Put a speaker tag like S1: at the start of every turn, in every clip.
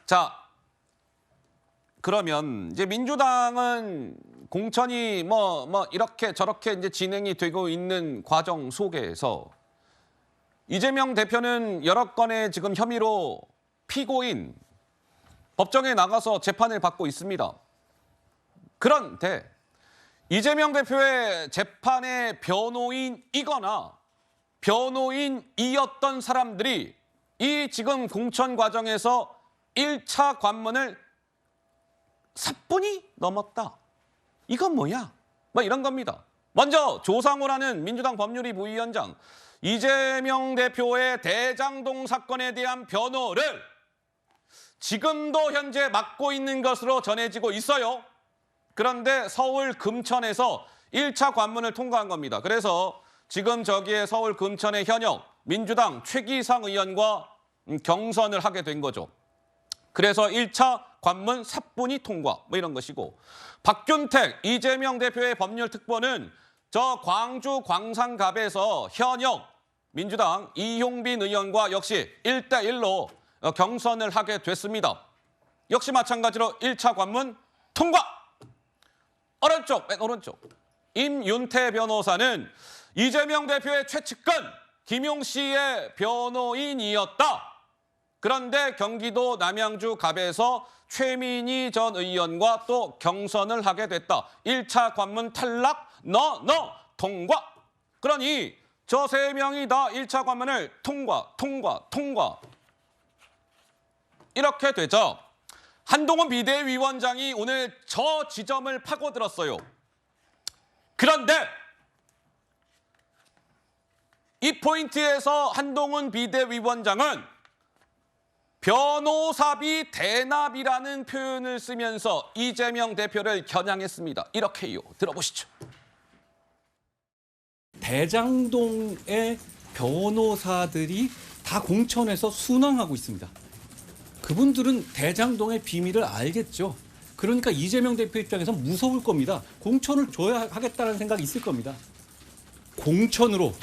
S1: 자, 그러면 이제 민주당은 공천이 이렇게 저렇게 이제 진행이 되고 있는 과정 속에서 이재명 대표는 여러 건의 지금 혐의로 피고인 법정에 나가서 재판을 받고 있습니다. 그런데 이재명 대표의 재판의 변호인이거나 변호인이었던 사람들이 이 지금 공천 과정에서 1차 관문을 삿분이 넘었다. 이건 뭐야? 이런 겁니다. 먼저 조상우라는 민주당 법률위 부위원장, 이재명 대표의 대장동 사건에 대한 변호를 지금도 현재 맡고 있는 것으로 전해지고 있어요. 그런데 서울 금천에서 1차 관문을 통과한 겁니다. 그래서 지금 저기에 서울 금천의 현역 민주당 최기상 의원과 경선을 하게 된 거죠. 그래서 1차 관문 삿분이 통과 이런 것이고, 박균택 이재명 대표의 법률특보는 저 광주 광산갑에서 현역 민주당 이용빈 의원과 역시 1대1로 경선을 하게 됐습니다. 역시 마찬가지로 1차 관문 통과! 맨 오른쪽 임윤태 변호사는 이재명 대표의 최측근 김용 씨의 변호인이었다. 그런데 경기도 남양주 갑에서 최민희 전 의원과 또 경선을 하게 됐다. 1차 관문 탈락, 통과. 그러니 저 세 명이 다 1차 관문을 통과. 이렇게 되죠. 한동훈 비대위원장이 오늘 저 지점을 파고들었어요. 그런데 이 포인트에서 한동훈 비대위원장은 변호사비 대납이라는 표현을 쓰면서 이재명 대표를 겨냥했습니다. 이렇게요. 들어보시죠.
S2: 대장동의 변호사들이 다 공천에서 순항하고 있습니다. 그분들은 대장동의 비밀을 알겠죠. 그러니까 이재명 대표 입장에서 무서울 겁니다. 공천을 줘야 하겠다는 생각이 있을 겁니다. 공천으로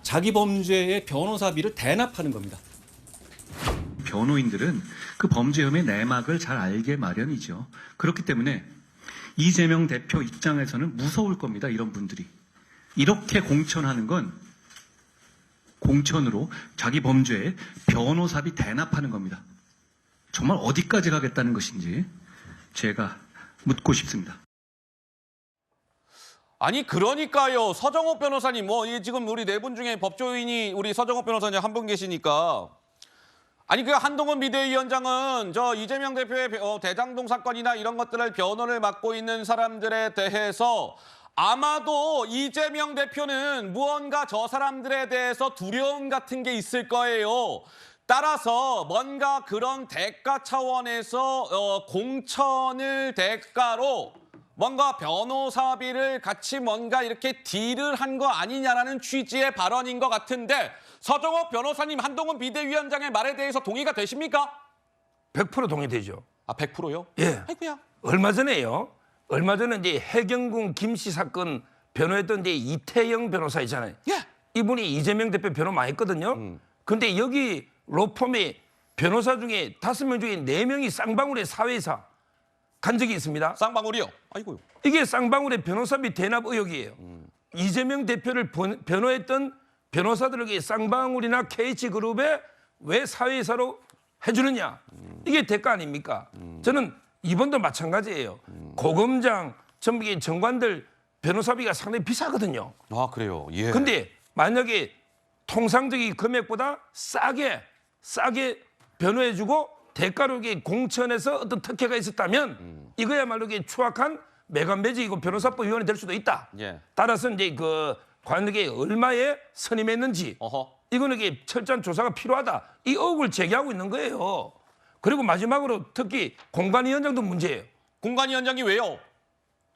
S2: 자기 범죄의 변호사비를 대납하는 겁니다.
S3: 변호인들은 그 범죄 혐의 내막을 잘 알게 마련이죠. 그렇기 때문에 이재명 대표 입장에서는 무서울 겁니다. 이런 분들이. 이렇게 공천하는 건 공천으로 자기 범죄에 변호사비 대납하는 겁니다. 정말 어디까지 가겠다는 것인지 제가 묻고 싶습니다.
S1: 아니 그러니까요. 서정호 변호사님 지금 우리 네 분 중에 법조인이 우리 서정호 변호사님 한 분 계시니까 아니 그 한동훈 비대위원장은 저 이재명 대표의 대장동 사건이나 이런 것들을 변호를 맡고 있는 사람들에 대해서 아마도 이재명 대표는 무언가 저 사람들에 대해서 두려움 같은 게 있을 거예요. 따라서 뭔가 그런 대가 차원에서 공천을 대가로 뭔가 변호사비를 같이 뭔가 이렇게 딜을 한 거 아니냐라는 취지의 발언인 것 같은데 서정호 변호사님 한동훈 비대위원장의 말에 대해서 동의가 되십니까?
S4: 100% 동의되죠.
S1: 아 100%요?
S4: 예.
S1: 아이고야.
S4: 얼마 전에 이제 해경궁 김씨 사건 변호했던 이제 이태영 변호사 있잖아요.
S1: 예.
S4: 이분이 이재명 대표 변호 많이 했거든요. 근데 여기 로펌의 변호사 중에 5명 중에 4명이 쌍방울의 사회이사 간 적이 있습니다.
S1: 쌍방울이요? 아이고요.
S4: 이게 쌍방울의 변호사비 대납 의혹이에요. 이재명 대표를 변호했던 변호사들에게 쌍방울이나 KH그룹에 왜 사회이사로 해주느냐. 이게 대가 아닙니까? 저는 이번도 마찬가지예요. 고검장, 전부 정관들 변호사비가 상당히 비싸거든요.
S1: 아 그래요? 예.
S4: 근데 만약에 통상적인 금액보다 싸게 변호해주고 대가로 공천에서 어떤 특혜가 있었다면 이거야말로 추악한 매간매직이고 변호사법 위반이 될 수도 있다.
S1: 예.
S4: 따라서 이제 그 관역에 얼마에 선임했는지 이거는 철저한 조사가 필요하다. 이 의혹을 제기하고 있는 거예요. 그리고 마지막으로 특히 공관위원장도 문제예요.
S1: 공관위원장이 왜요?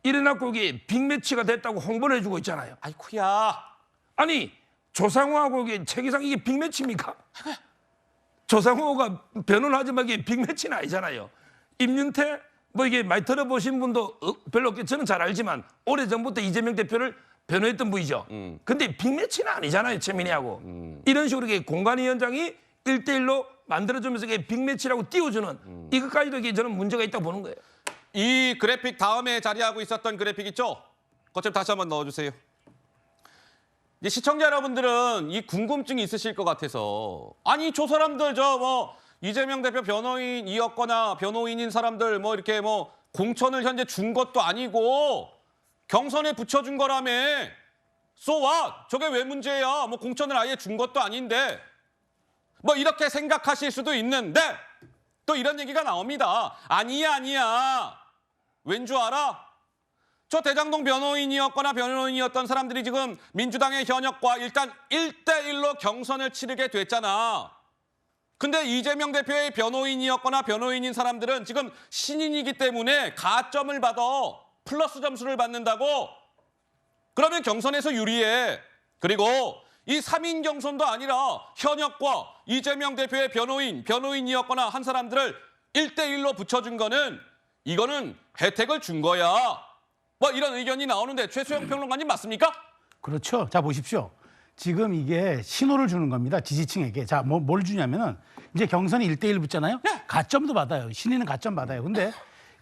S4: 이래놓고 이게 빅매치가 됐다고 홍보를 해주고 있잖아요.
S1: 아이쿠야.
S4: 아니 조상호하고 최기상 이게 빅매치입니까? 조상호가 변호를 하지만 이게 빅매치는 아니잖아요. 임윤태 이게 많이 들어보신 분도 별로 없겠죠. 저는 잘 알지만 오래전부터 이재명 대표를 변호했던 분이죠. 근데 빅매치는 아니잖아요. 최민희하고. 이런 식으로 공관위원장이 1대1로 만들어주면서 이게 빅매치라고 띄워주는 이것까지도 이게 저는 문제가 있다고 보는 거예요.
S1: 이 그래픽 다음에 자리하고 있었던 그래픽 있죠? 그것 좀 다시 한번 넣어주세요. 이제 시청자 여러분들은 이 궁금증이 있으실 것 같아서 아니 저 사람들 저 뭐 이재명 대표 변호인이었거나 변호인인 사람들 뭐 이렇게 뭐 공천을 현재 준 것도 아니고 경선에 붙여준 거라며 so what? 저게 왜 문제야? 뭐 공천을 아예 준 것도 아닌데 뭐 이렇게 생각하실 수도 있는데 또 이런 얘기가 나옵니다. 아니야. 왠 줄 알아? 저 대장동 변호인이었거나 변호인이었던 사람들이 지금 민주당의 현역과 일단 1대1로 경선을 치르게 됐잖아. 근데 이재명 대표의 변호인이었거나 변호인인 사람들은 지금 신인이기 때문에 가점을 받아 플러스 점수를 받는다고? 그러면 경선에서 유리해. 그리고 이 3인 경선도 아니라 현역과 이재명 대표의 변호인이었거나 한 사람들을 1대1로 붙여준 거는 이거는 혜택을 준 거야. 뭐 이런 의견이 나오는데 최수영 평론가님 맞습니까?
S5: 그렇죠. 자, 보십시오. 지금 이게 신호를 주는 겁니다. 지지층에게. 자, 뭘 주냐면은 이제 경선이 1대1 붙잖아요.
S1: 네.
S5: 가점도 받아요. 신인은 가점 받아요. 근데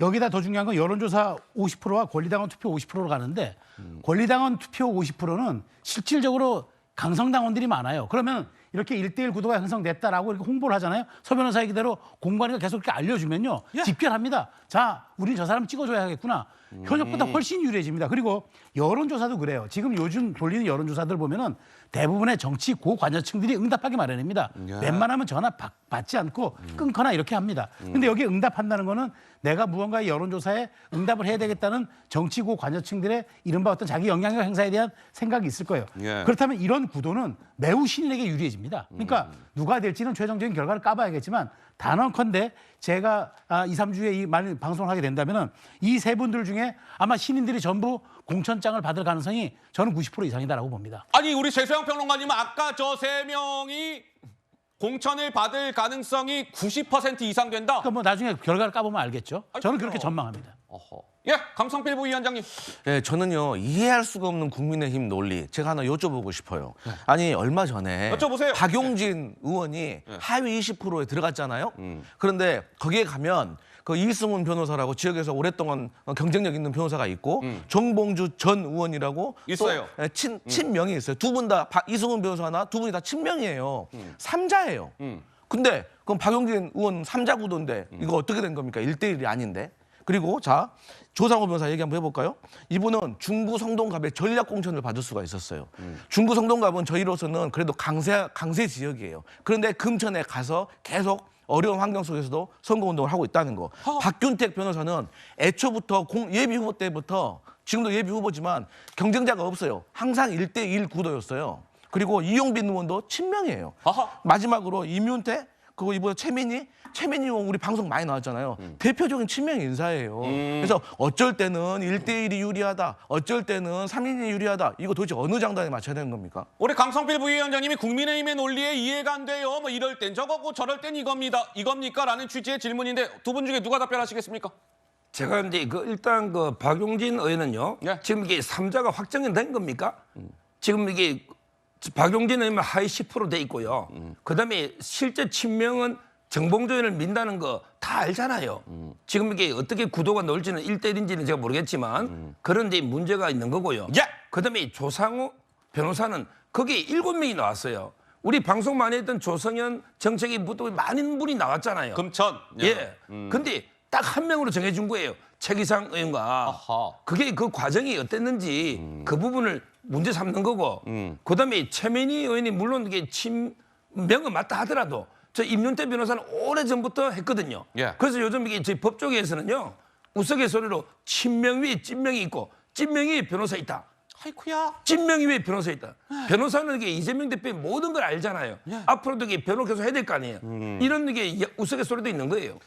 S5: 여기다 더 중요한 건 여론조사 50%와 권리당원 투표 50%로 가는데 권리당원 투표 50%는 실질적으로 강성당원들이 많아요. 그러면 이렇게 1대1 구도가 형성됐다라고 이렇게 홍보를 하잖아요. 서 변호사 얘기대로 공관위가 계속 이렇게 알려주면요.
S1: 예.
S5: 집결합니다. 자, 우린 저 사람 찍어줘야 하겠구나. 현역보다 훨씬 유리해집니다. 그리고 여론조사도 그래요. 지금 요즘 돌리는 여론조사들 보면은 대부분의 정치 고관여층들이 응답하기 마련입니다. 웬만하면 전화 받지 않고 끊거나 이렇게 합니다. 근데 여기에 응답한다는 거는 내가 무언가의 여론조사에 응답을 해야 되겠다는 정치 고관여층들의 이른바 어떤 자기 영향력 행사에 대한 생각이 있을 거예요.
S1: 예.
S5: 그렇다면 이런 구도는 매우 신인에게 유리해집니다. 그러니까 누가 될지는 최종적인 결과를 까봐야겠지만 단언컨대 제가 2, 3주에 이 말 방송을 하게 된다면은 이 세 분들 중에 아마 신인들이 전부 공천장을 받을 가능성이 저는 90% 이상이다라고 봅니다.
S1: 아니 우리 최수영 평론가님은 아까 저 3명이 공천을 받을 가능성이 90% 이상 된다.
S5: 그러니까 뭐 나중에 결과를 까보면 알겠죠. 저는 그렇게
S1: 그래요.
S5: 전망합니다.
S1: 어허. 예, 강성필 부위원장님.
S6: 네, 저는요 이해할 수가 없는 국민의힘 논리 제가 하나 여쭤보고 싶어요. 아니 얼마 전에
S1: 여쭤보세요.
S6: 박용진 의원이 하위 20%에 들어갔잖아요. 그런데 거기에 가면 그 이승훈 변호사라고 지역에서 오랫동안 경쟁력 있는 변호사가 있고 정봉주 전 의원이라고
S1: 있어요.
S6: 또 친명이 있어요. 두 분 다 이승훈 변호사나 두 분이 다 친명이에요. 삼자예요. 근데 그럼 박용진 의원 삼자 구도인데 이거 어떻게 된 겁니까? 1대1이 아닌데. 그리고 자 조상호 변호사 얘기 한번 해볼까요? 이분은 중구 성동갑에 전략 공천을 받을 수가 있었어요. 중구 성동갑은 저희로서는 그래도 강세 지역이에요. 그런데 금천에 가서 계속 어려운 환경 속에서도 선거운동을 하고 있다는 거. 박균택 변호사는 애초부터 예비 후보 때부터 지금도 예비 후보지만 경쟁자가 없어요. 항상 1대1 구도였어요. 그리고 이용빈 의원도 친명이에요.
S1: 아하.
S6: 마지막으로 이문태 그리고 이번에 최민희 의원 우리 방송 많이 나왔잖아요. 대표적인 친명 인사예요. 그래서 어쩔 때는 1대1이 유리하다. 어쩔 때는 3인이 유리하다. 이거 도대체 어느 장단에 맞춰야 되는 겁니까?
S1: 우리 강성필 부위원장님이 국민의힘의 논리에 이해가 안 돼요. 뭐 이럴 땐 저거고 저럴 땐 이겁니까? 라는 취지의 질문인데 두 분 중에 누가 답변하시겠습니까?
S4: 제가 이제 일단 박용진 의원은요.
S1: 예.
S4: 지금 이게 3자가 확정이 된 겁니까? 지금 이게 박용진 의원은 하위 10% 돼 있고요. 그다음에 실제 친명은 정봉주 의원을 민다는 거 다 알잖아요. 지금 이게 어떻게 구도가 나올지는 1대1인지는 제가 모르겠지만 그런 이제 문제가 있는 거고요.
S1: 예.
S4: 그다음에 조상우 변호사는 거기에 7명이 나왔어요. 우리 방송 많이 했던 조성현 정책위 부도 많은 분이 나왔잖아요.
S1: 금천.
S4: 예. 근데 딱 한 명으로 정해준 거예요. 최기상 의원과.
S1: 아하.
S4: 그게 그 과정이 어땠는지 그 부분을 문제 삼는 거고. 그다음에 최민희 의원이 물론 이게 친명은 맞다 하더라도 저 임윤태 변호사는 오래전부터 했거든요.
S1: 예.
S4: 그래서 요즘 이게 저희 법조계에서는요. 우스갯소리로 친명 위에 찐명이 있고 찐명 위에 변호사 있다.
S1: 아이쿠야.
S4: 찐명이 왜 변호사 있다. 변호사는 이게 이재명 대표의 모든 걸 알잖아요. 앞으로도 이게 변호 계속 해야 될 거 아니에요. 이런 게 우스갯소리도 있는 거예요.